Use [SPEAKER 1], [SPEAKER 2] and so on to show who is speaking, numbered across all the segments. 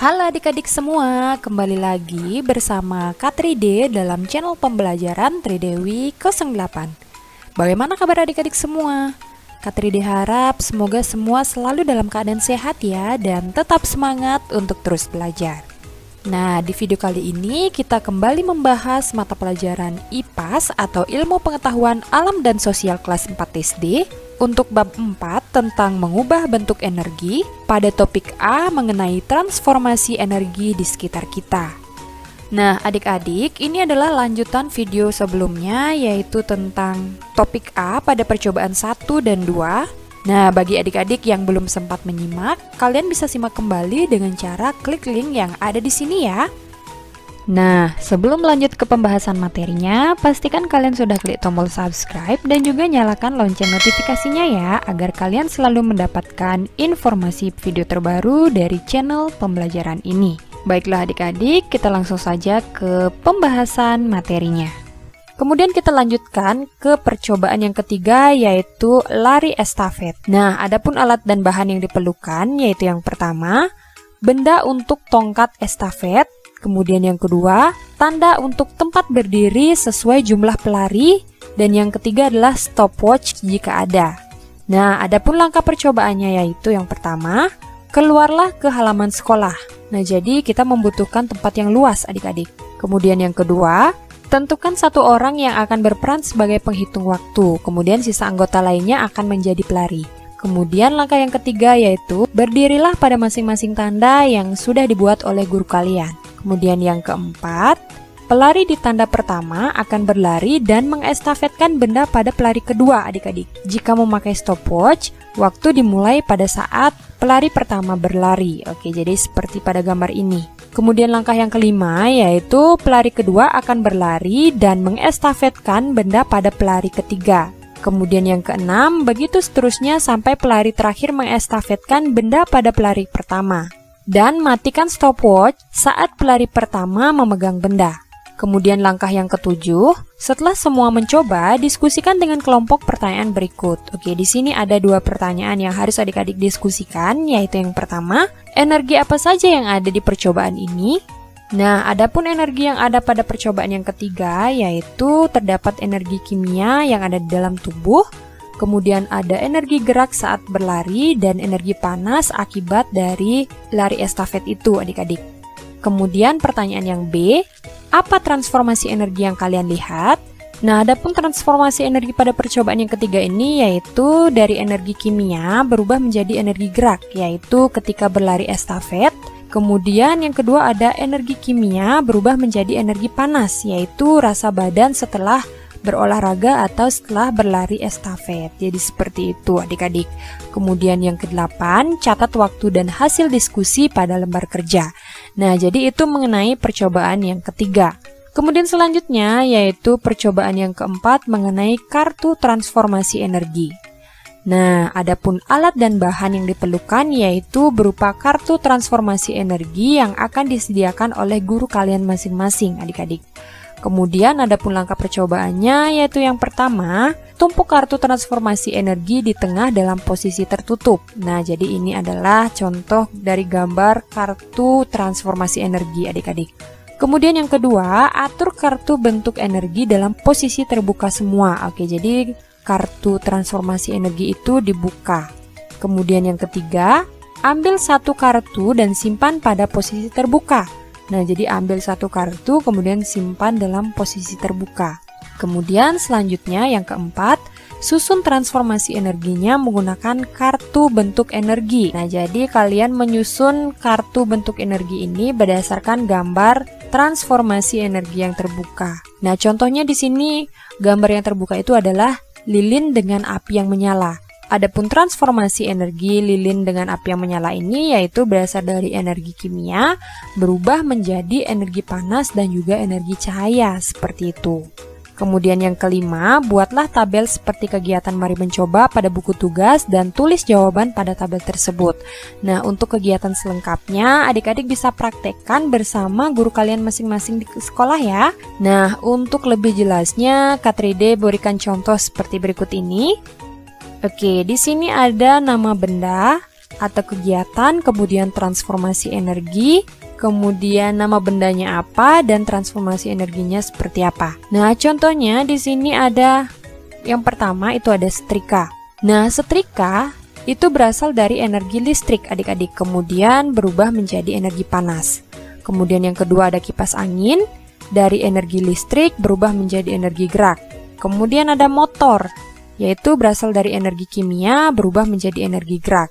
[SPEAKER 1] Halo adik-adik semua, kembali lagi bersama Kak 3D dalam channel pembelajaran Tridewi 08. Bagaimana kabar adik-adik semua? Kak 3D harap semoga semua selalu dalam keadaan sehat ya dan tetap semangat untuk terus belajar. Nah, di video kali ini kita kembali membahas mata pelajaran IPAS atau Ilmu Pengetahuan Alam dan Sosial kelas 4 SD untuk bab 4 tentang mengubah bentuk energi pada topik A mengenai transformasi energi di sekitar kita. Nah, adik-adik, ini adalah lanjutan video sebelumnya yaitu tentang topik A pada percobaan 1 dan 2. Nah, bagi adik-adik yang belum sempat menyimak, kalian bisa simak kembali dengan cara klik link yang ada di sini ya. Nah, sebelum lanjut ke pembahasan materinya, pastikan kalian sudah klik tombol subscribe dan juga nyalakan lonceng notifikasinya ya, agar kalian selalu mendapatkan informasi video terbaru dari channel pembelajaran ini. Baiklah adik-adik, kita langsung saja ke pembahasan materinya. Kemudian kita lanjutkan ke percobaan yang ketiga yaitu lari estafet. Nah, adapun alat dan bahan yang diperlukan yaitu yang pertama, benda untuk tongkat estafet. Kemudian yang kedua, tanda untuk tempat berdiri sesuai jumlah pelari. Dan yang ketiga adalah stopwatch jika ada. Nah, adapun langkah percobaannya yaitu yang pertama, keluarlah ke halaman sekolah. Nah, jadi kita membutuhkan tempat yang luas adik-adik. Kemudian yang kedua, tentukan satu orang yang akan berperan sebagai penghitung waktu. Kemudian sisa anggota lainnya akan menjadi pelari. Kemudian langkah yang ketiga yaitu, berdirilah pada masing-masing tanda yang sudah dibuat oleh guru kalian. Kemudian yang keempat, pelari di tanda pertama akan berlari dan mengestafetkan benda pada pelari kedua adik-adik. Jika memakai stopwatch, waktu dimulai pada saat pelari pertama berlari. Oke, jadi seperti pada gambar ini. Kemudian langkah yang kelima yaitu pelari kedua akan berlari dan mengestafetkan benda pada pelari ketiga. Kemudian yang keenam, begitu seterusnya sampai pelari terakhir mengestafetkan benda pada pelari pertama. Dan matikan stopwatch saat pelari pertama memegang benda. Kemudian langkah yang ketujuh, setelah semua mencoba, diskusikan dengan kelompok pertanyaan berikut. Oke, di sini ada dua pertanyaan yang harus adik-adik diskusikan, yaitu yang pertama, energi apa saja yang ada di percobaan ini? Nah, adapun energi yang ada pada percobaan yang ketiga, yaitu terdapat energi kimia yang ada di dalam tubuh, kemudian ada energi gerak saat berlari, dan energi panas akibat dari lari estafet itu adik-adik. Kemudian pertanyaan yang B, apa transformasi energi yang kalian lihat? Nah, adapun transformasi energi pada percobaan yang ketiga ini yaitu dari energi kimia berubah menjadi energi gerak, yaitu ketika berlari estafet. Kemudian yang kedua ada energi kimia berubah menjadi energi panas, yaitu rasa badan setelah berolahraga atau setelah berlari estafet. Jadi seperti itu adik-adik. Kemudian yang ke-8, catat waktu dan hasil diskusi pada lembar kerja. Nah, jadi itu mengenai percobaan yang ketiga. Kemudian selanjutnya yaitu percobaan yang keempat mengenai kartu transformasi energi. Nah, adapun alat dan bahan yang diperlukan yaitu berupa kartu transformasi energi yang akan disediakan oleh guru kalian masing-masing adik-adik. Kemudian adapun langkah percobaannya yaitu yang pertama, tumpuk kartu transformasi energi di tengah dalam posisi tertutup. Nah, jadi ini adalah contoh dari gambar kartu transformasi energi adik-adik. Kemudian yang kedua, atur kartu bentuk energi dalam posisi terbuka semua. Oke, jadi kartu transformasi energi itu dibuka. Kemudian yang ketiga, ambil satu kartu dan simpan pada posisi terbuka. Nah, jadi ambil satu kartu kemudian simpan dalam posisi terbuka. Kemudian selanjutnya yang keempat, susun transformasi energinya menggunakan kartu bentuk energi. Nah, jadi kalian menyusun kartu bentuk energi ini berdasarkan gambar transformasi energi yang terbuka. Nah, contohnya di sini gambar yang terbuka itu adalah lilin dengan api yang menyala. Adapun transformasi energi lilin dengan api yang menyala ini yaitu berasal dari energi kimia berubah menjadi energi panas dan juga energi cahaya, seperti itu. Kemudian yang kelima, buatlah tabel seperti kegiatan mari mencoba pada buku tugas dan tulis jawaban pada tabel tersebut. Nah, untuk kegiatan selengkapnya adik-adik bisa praktekkan bersama guru kalian masing-masing di sekolah ya. Nah, untuk lebih jelasnya Kak 3D berikan contoh seperti berikut ini. Oke, di sini ada nama benda, atau kegiatan, kemudian transformasi energi, kemudian nama bendanya apa, dan transformasi energinya seperti apa. Nah, contohnya di sini ada yang pertama itu ada setrika. Nah, setrika itu berasal dari energi listrik adik-adik, kemudian berubah menjadi energi panas. Kemudian yang kedua ada kipas angin, dari energi listrik berubah menjadi energi gerak. Kemudian ada motor, yaitu berasal dari energi kimia berubah menjadi energi gerak.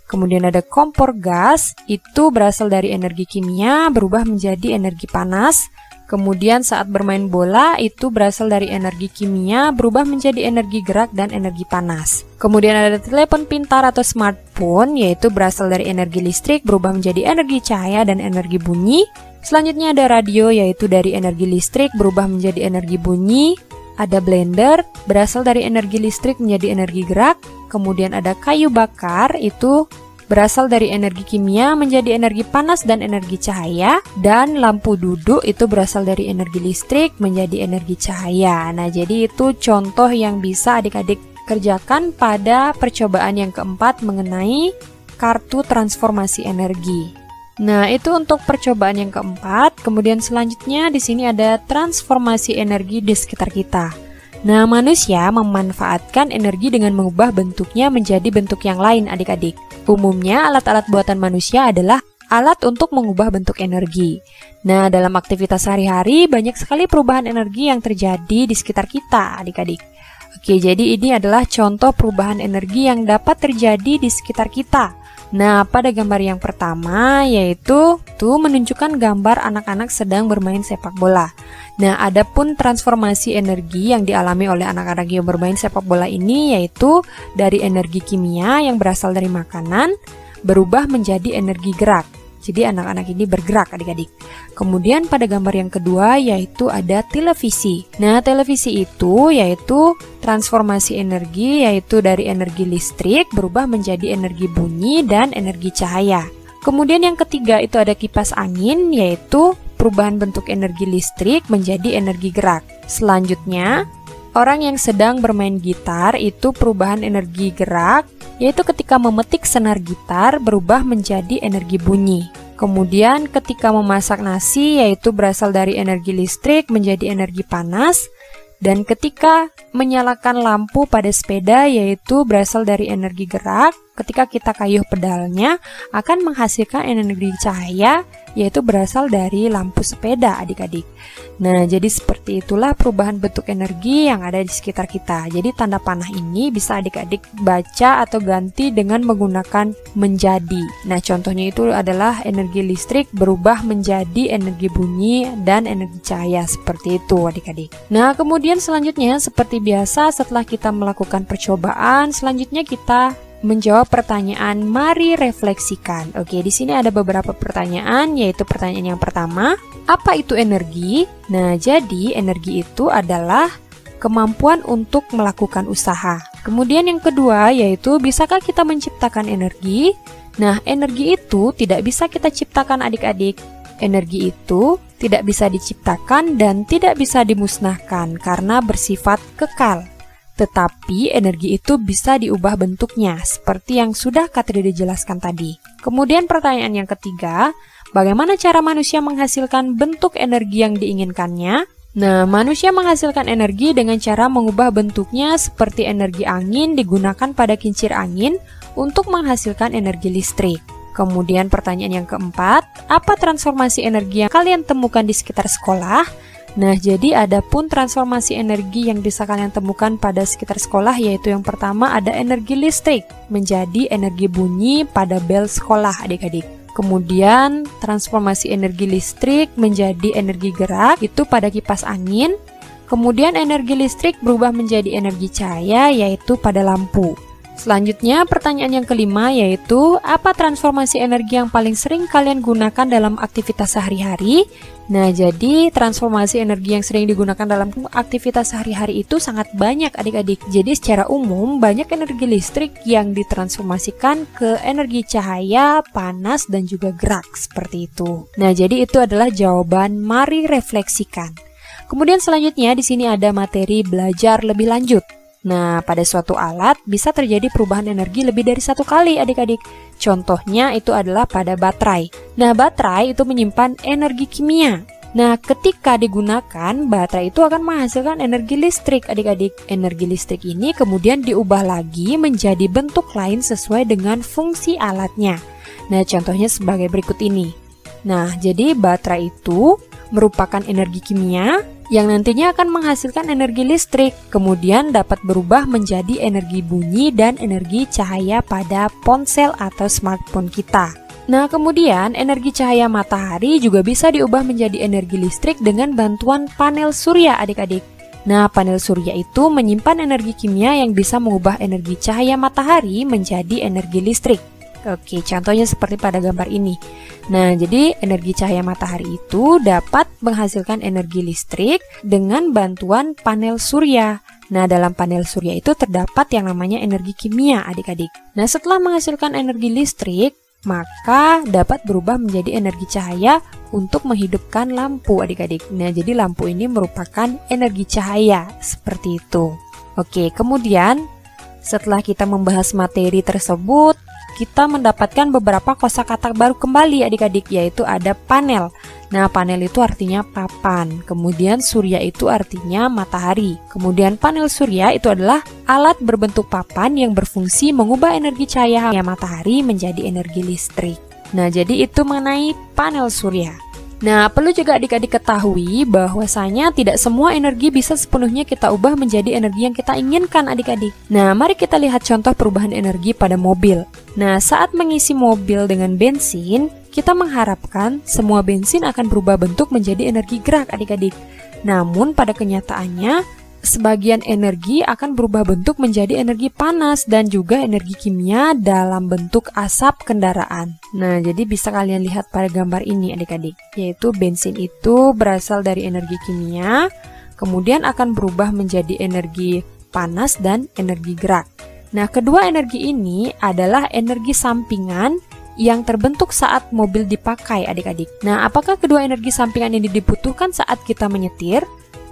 [SPEAKER 1] Kemudian ada kompor gas, itu berasal dari energi kimia berubah menjadi energi panas. Kemudian saat bermain bola itu berasal dari energi kimia berubah menjadi energi gerak dan energi panas. Kemudian ada telepon pintar atau smartphone, yaitu berasal dari energi listrik berubah menjadi energi cahaya dan energi bunyi. Selanjutnya ada radio, yaitu dari energi listrik berubah menjadi energi bunyi. Ada blender, berasal dari energi listrik menjadi energi gerak. Kemudian ada kayu bakar, itu berasal dari energi kimia menjadi energi panas dan energi cahaya. Dan lampu duduk itu berasal dari energi listrik menjadi energi cahaya. Nah, jadi itu contoh yang bisa adik-adik kerjakan pada percobaan yang keempat mengenai kartu transformasi energi. Nah, itu untuk percobaan yang keempat. Kemudian selanjutnya di sini ada transformasi energi di sekitar kita. Nah, manusia memanfaatkan energi dengan mengubah bentuknya menjadi bentuk yang lain adik-adik. Umumnya alat-alat buatan manusia adalah alat untuk mengubah bentuk energi. Nah, dalam aktivitas sehari-hari banyak sekali perubahan energi yang terjadi di sekitar kita adik-adik. Oke, jadi ini adalah contoh perubahan energi yang dapat terjadi di sekitar kita. Nah, pada gambar yang pertama yaitu menunjukkan gambar anak-anak sedang bermain sepak bola. Nah, adapun transformasi energi yang dialami oleh anak-anak yang bermain sepak bola ini yaitu dari energi kimia yang berasal dari makanan berubah menjadi energi gerak. Jadi anak-anak ini bergerak adik-adik. Kemudian pada gambar yang kedua yaitu ada televisi. Nah, televisi itu yaitu transformasi energi yaitu dari energi listrik berubah menjadi energi bunyi dan energi cahaya. Kemudian yang ketiga itu ada kipas angin yaitu perubahan bentuk energi listrik menjadi energi gerak. Selanjutnya, orang yang sedang bermain gitar itu perubahan energi gerak yaitu ketika memetik senar gitar berubah menjadi energi bunyi. Kemudian ketika memasak nasi yaitu berasal dari energi listrik menjadi energi panas. Dan ketika menyalakan lampu pada sepeda yaitu berasal dari energi gerak. Ketika kita kayuh pedalnya akan menghasilkan energi cahaya yaitu berasal dari lampu sepeda adik-adik. Nah, jadi seperti itulah perubahan bentuk energi yang ada di sekitar kita. Jadi tanda panah ini bisa adik-adik baca atau ganti dengan menggunakan menjadi. Nah, contohnya itu adalah energi listrik berubah menjadi energi bunyi dan energi cahaya seperti itu adik-adik. Nah, kemudian selanjutnya seperti biasa setelah kita melakukan percobaan, selanjutnya kita menjawab pertanyaan mari refleksikan. Oke, di sini ada beberapa pertanyaan, yaitu pertanyaan yang pertama, apa itu energi? Nah, jadi energi itu adalah kemampuan untuk melakukan usaha. Kemudian yang kedua yaitu bisakah kita menciptakan energi? Nah, energi itu tidak bisa kita ciptakan adik-adik. Energi itu tidak bisa diciptakan dan tidak bisa dimusnahkan karena bersifat kekal. Tetapi energi itu bisa diubah bentuknya, seperti yang sudah Katrina jelaskan tadi. Kemudian pertanyaan yang ketiga, bagaimana cara manusia menghasilkan bentuk energi yang diinginkannya? Nah, manusia menghasilkan energi dengan cara mengubah bentuknya seperti energi angin digunakan pada kincir angin untuk menghasilkan energi listrik. Kemudian pertanyaan yang keempat, apa transformasi energi yang kalian temukan di sekitar sekolah? Nah, jadi ada pun transformasi energi yang bisa kalian temukan pada sekitar sekolah, yaitu yang pertama ada energi listrik menjadi energi bunyi pada bel sekolah adik-adik. Kemudian transformasi energi listrik menjadi energi gerak itu pada kipas angin. Kemudian energi listrik berubah menjadi energi cahaya yaitu pada lampu. Selanjutnya pertanyaan yang kelima yaitu apa transformasi energi yang paling sering kalian gunakan dalam aktivitas sehari-hari? Nah, jadi transformasi energi yang sering digunakan dalam aktivitas sehari-hari itu sangat banyak adik-adik. Jadi secara umum banyak energi listrik yang ditransformasikan ke energi cahaya, panas, dan juga gerak seperti itu. Nah, jadi itu adalah jawaban mari refleksikan. Kemudian selanjutnya di sini ada materi belajar lebih lanjut. Nah, pada suatu alat bisa terjadi perubahan energi lebih dari satu kali adik-adik. Contohnya itu adalah pada baterai. Nah, baterai itu menyimpan energi kimia. Nah, ketika digunakan, baterai itu akan menghasilkan energi listrik adik-adik. Energi listrik ini kemudian diubah lagi menjadi bentuk lain sesuai dengan fungsi alatnya. Nah, contohnya sebagai berikut ini. Nah, jadi baterai itu merupakan energi kimia yang nantinya akan menghasilkan energi listrik, kemudian dapat berubah menjadi energi bunyi dan energi cahaya pada ponsel atau smartphone kita. Nah, kemudian energi cahaya matahari juga bisa diubah menjadi energi listrik dengan bantuan panel surya adik-adik. Nah, panel surya itu menyimpan energi kimia yang bisa mengubah energi cahaya matahari menjadi energi listrik. Oke, contohnya seperti pada gambar ini. Nah, jadi energi cahaya matahari itu dapat menghasilkan energi listrik dengan bantuan panel surya. Nah, dalam panel surya itu terdapat yang namanya energi kimia, adik-adik. Nah, setelah menghasilkan energi listrik, maka dapat berubah menjadi energi cahaya untuk menghidupkan lampu, adik-adik. Nah, jadi lampu ini merupakan energi cahaya, seperti itu. Oke, kemudian setelah kita membahas materi tersebut, kita mendapatkan beberapa kosakata baru kembali adik-adik, yaitu ada panel. Nah, panel itu artinya papan, kemudian surya itu artinya matahari. Kemudian panel surya itu adalah alat berbentuk papan yang berfungsi mengubah energi cahaya matahari menjadi energi listrik. Nah, jadi itu mengenai panel surya. Nah, perlu juga adik-adik ketahui bahwasanya tidak semua energi bisa sepenuhnya kita ubah menjadi energi yang kita inginkan adik-adik. Nah, mari kita lihat contoh perubahan energi pada mobil. Nah, saat mengisi mobil dengan bensin, kita mengharapkan semua bensin akan berubah bentuk menjadi energi gerak adik-adik. Namun pada kenyataannya, sebagian energi akan berubah bentuk menjadi energi panas dan juga energi kimia dalam bentuk asap kendaraan. Nah, jadi bisa kalian lihat pada gambar ini adik-adik, yaitu bensin itu berasal dari energi kimia, kemudian akan berubah menjadi energi panas dan energi gerak. Nah, kedua energi ini adalah energi sampingan yang terbentuk saat mobil dipakai adik-adik. Nah, apakah kedua energi sampingan ini dibutuhkan saat kita menyetir?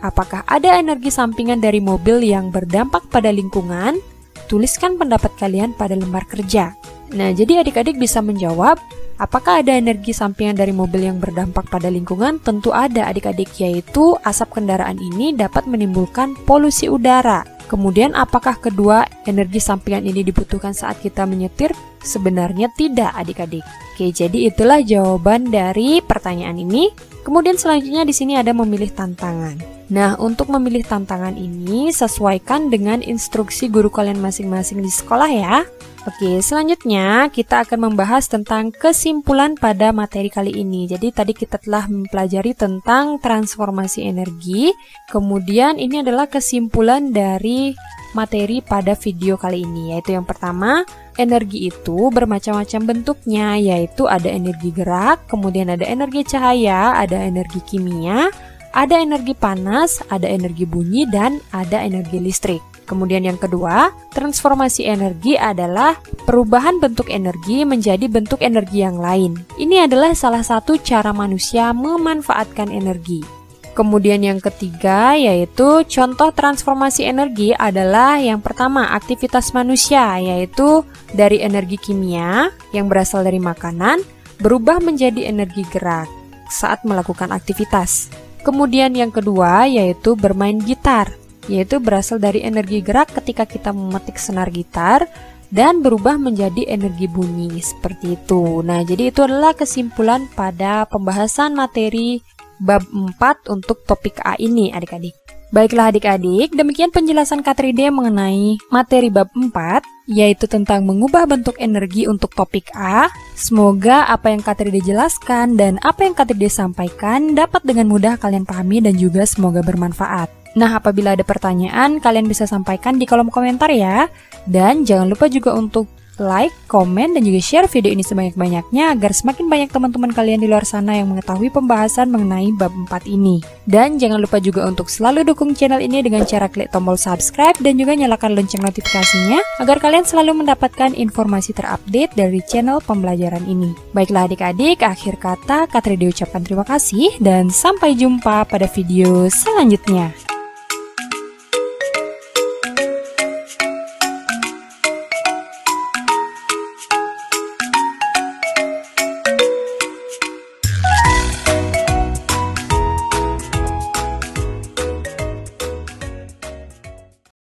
[SPEAKER 1] Apakah ada energi sampingan dari mobil yang berdampak pada lingkungan? Tuliskan pendapat kalian pada lembar kerja. Nah, jadi adik-adik bisa menjawab, apakah ada energi sampingan dari mobil yang berdampak pada lingkungan? Tentu ada adik-adik, yaitu asap kendaraan ini dapat menimbulkan polusi udara. Kemudian apakah kedua energi sampingan ini dibutuhkan saat kita menyetir? Sebenarnya tidak adik-adik. Oke, jadi itulah jawaban dari pertanyaan ini. Kemudian selanjutnya di sini ada memilih tantangan. Nah, untuk memilih tantangan ini sesuaikan dengan instruksi guru kalian masing-masing di sekolah ya. Oke, selanjutnya kita akan membahas tentang kesimpulan pada materi kali ini. Jadi tadi kita telah mempelajari tentang transformasi energi. Kemudian ini adalah kesimpulan dari materi pada video kali ini, yaitu yang pertama, energi itu bermacam-macam bentuknya, yaitu ada energi gerak, kemudian ada energi cahaya, ada energi kimia, ada energi panas, ada energi bunyi, dan ada energi listrik. Kemudian yang kedua, transformasi energi adalah perubahan bentuk energi menjadi bentuk energi yang lain. Ini adalah salah satu cara manusia memanfaatkan energi. Kemudian yang ketiga yaitu contoh transformasi energi adalah yang pertama aktivitas manusia, yaitu dari energi kimia yang berasal dari makanan berubah menjadi energi gerak saat melakukan aktivitas. Kemudian yang kedua yaitu bermain gitar, yaitu berasal dari energi gerak ketika kita memetik senar gitar dan berubah menjadi energi bunyi seperti itu. Nah, jadi itu adalah kesimpulan pada pembahasan materi bab 4 untuk topik A ini adik-adik. Baiklah adik-adik, demikian penjelasan K3D mengenai materi bab 4, yaitu tentang mengubah bentuk energi untuk topik A. Semoga apa yang K3D jelaskan dan apa yang K3D sampaikan dapat dengan mudah kalian pahami dan juga semoga bermanfaat. Nah, apabila ada pertanyaan, kalian bisa sampaikan di kolom komentar ya. Dan jangan lupa juga untuk like, komen, dan juga share video ini sebanyak-banyaknya agar semakin banyak teman-teman kalian di luar sana yang mengetahui pembahasan mengenai bab 4 ini. Dan jangan lupa juga untuk selalu dukung channel ini dengan cara klik tombol subscribe dan juga nyalakan lonceng notifikasinya agar kalian selalu mendapatkan informasi terupdate dari channel pembelajaran ini. Baiklah adik-adik, akhir kata K3D ucapkan terima kasih dan sampai jumpa pada video selanjutnya.